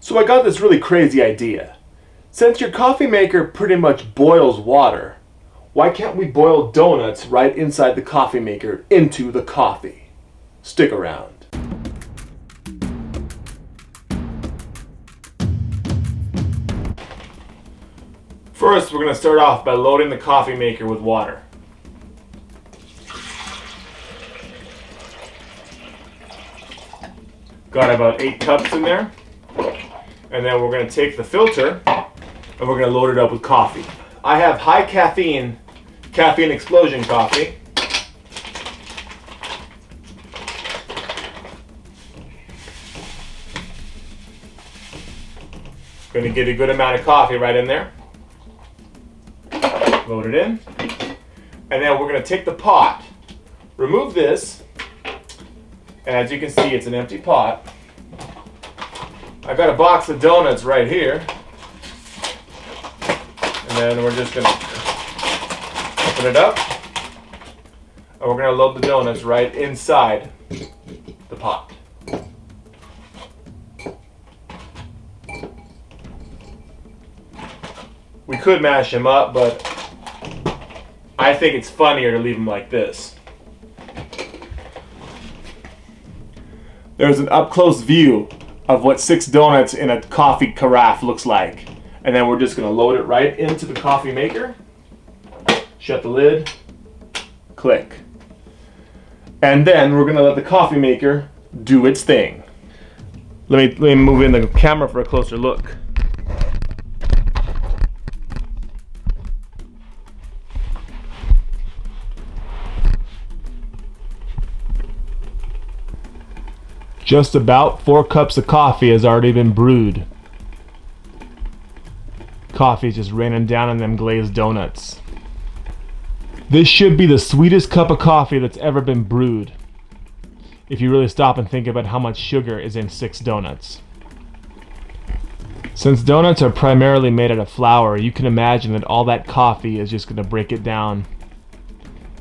So I got this really crazy idea. Since your coffee maker pretty much boils water, why can't we boil donuts right inside the coffee maker into the coffee? Stick around. First, we're going to start off by loading the coffee maker with water. Got about 8 cups in there. And then we're going to take the filter and we're going to load it up with coffee. I have high caffeine explosion coffee. Going to get a good amount of coffee right in there. Load it in. And then we're going to take the pot, remove this, and as you can see, it's an empty pot. I got a box of donuts right here. And then we're just going to open it up. And we're going to load the donuts right inside the pot. We could mash them up, but I think it's funnier to leave them like this. There's an up-close view of what 6 donuts in a coffee carafe looks like. And then we're just going to load it right into the coffee maker. Shut the lid. Click. And then we're going to let the coffee maker do its thing. Let me move in the camera for a closer look. Just about 4 cups of coffee has already been brewed. Coffee's just raining down on them glazed donuts. This should be the sweetest cup of coffee that's ever been brewed, if you really stop and think about how much sugar is in 6 donuts. Since donuts are primarily made out of flour, you can imagine that all that coffee is just going to break it down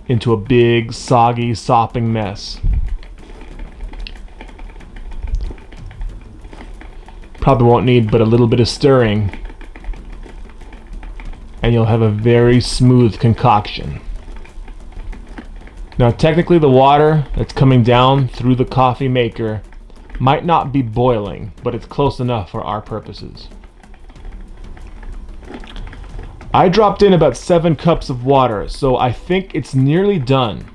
into a big, soggy, sopping mess. Probably won't need but a little bit of stirring, and you'll have a very smooth concoction. Now technically the water that's coming down through the coffee maker might not be boiling, but it's close enough for our purposes. I dropped in about 7 cups of water, so I think it's nearly done.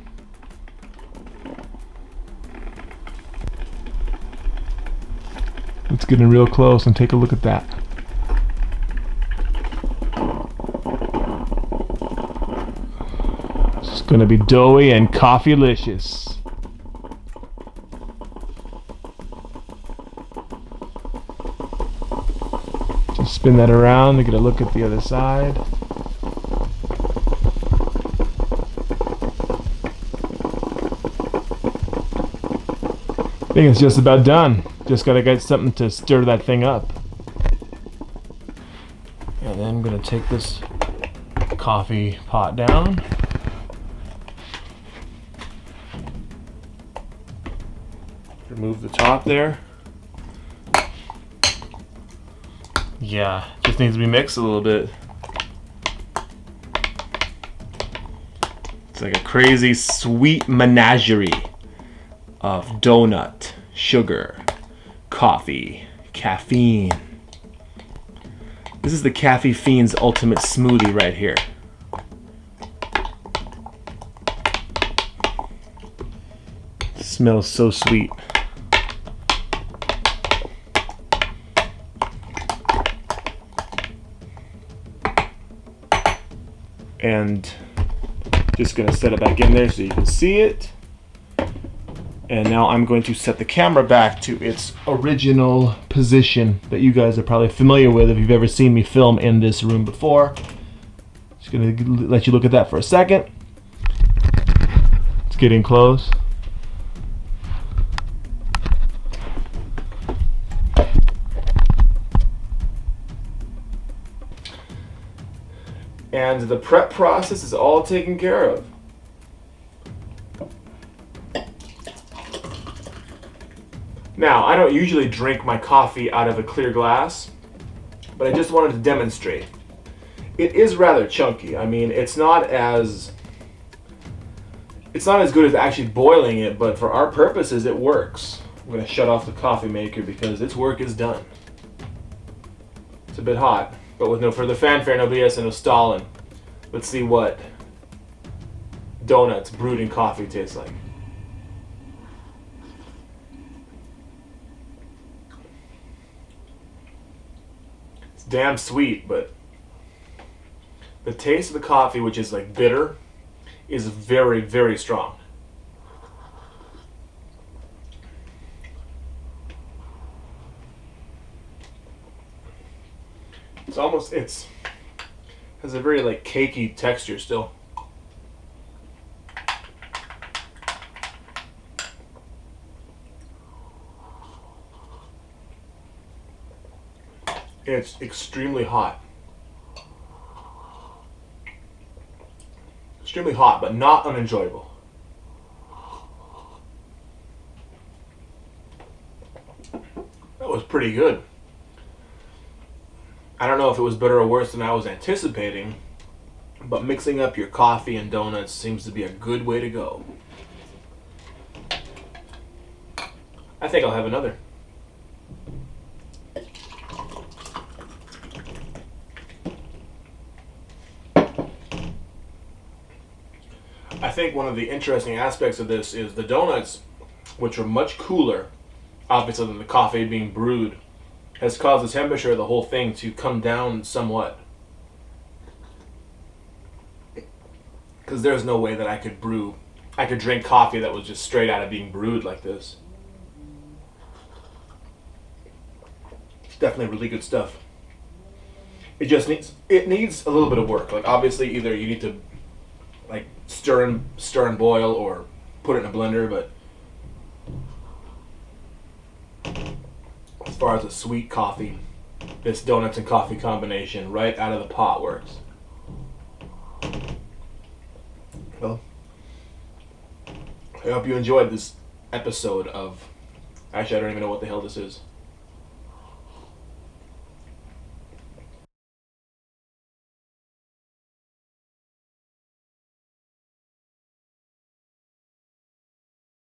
Let's get in real close and take a look at that. It's going to be doughy and coffee-licious. Just spin that around to get a look at the other side. I think it's just about done. Just gotta get something to stir that thing up. And then I'm gonna take this coffee pot down. Remove the top there. Yeah, just needs to be mixed a little bit. It's like a crazy sweet menagerie of donut, sugar, coffee, caffeine. This is the Caffeine Fiend's ultimate smoothie right here. Smells so sweet. And just gonna set it back in there so you can see it. And now I'm going to set the camera back to its original position that you guys are probably familiar with if you've ever seen me film in this room before. Just gonna let you look at that for a second. It's getting close. And the prep process is all taken care of. Now, I don't usually drink my coffee out of a clear glass, but I just wanted to demonstrate. It is rather chunky. I mean, it's not as good as actually boiling it, but for our purposes, it works. I'm going to shut off the coffee maker because its work is done. It's a bit hot, but with no further fanfare, no BS, and no stalling. Let's see what donuts brewed in coffee taste like. It's damn sweet, but the taste of the coffee, which is like bitter, is very, very strong. It has a very like cakey texture still. It's extremely hot. Extremely hot, but not unenjoyable. That was pretty good. I don't know if it was better or worse than I was anticipating, but mixing up your coffee and donuts seems to be a good way to go. I think I'll have another. I think one of the interesting aspects of this is the donuts, which are much cooler, obviously, than the coffee being brewed, has caused the temperature of the whole thing to come down somewhat. Because there's no way that I could drink coffee that was just straight out of being brewed like this. It's definitely really good stuff. It needs a little bit of work. Like obviously either you need to like stir and boil or put it in a blender, but as far as a sweet coffee, this donuts and coffee combination right out of the pot works. Well, I hope you enjoyed this episode of... Actually, I don't even know what the hell this is.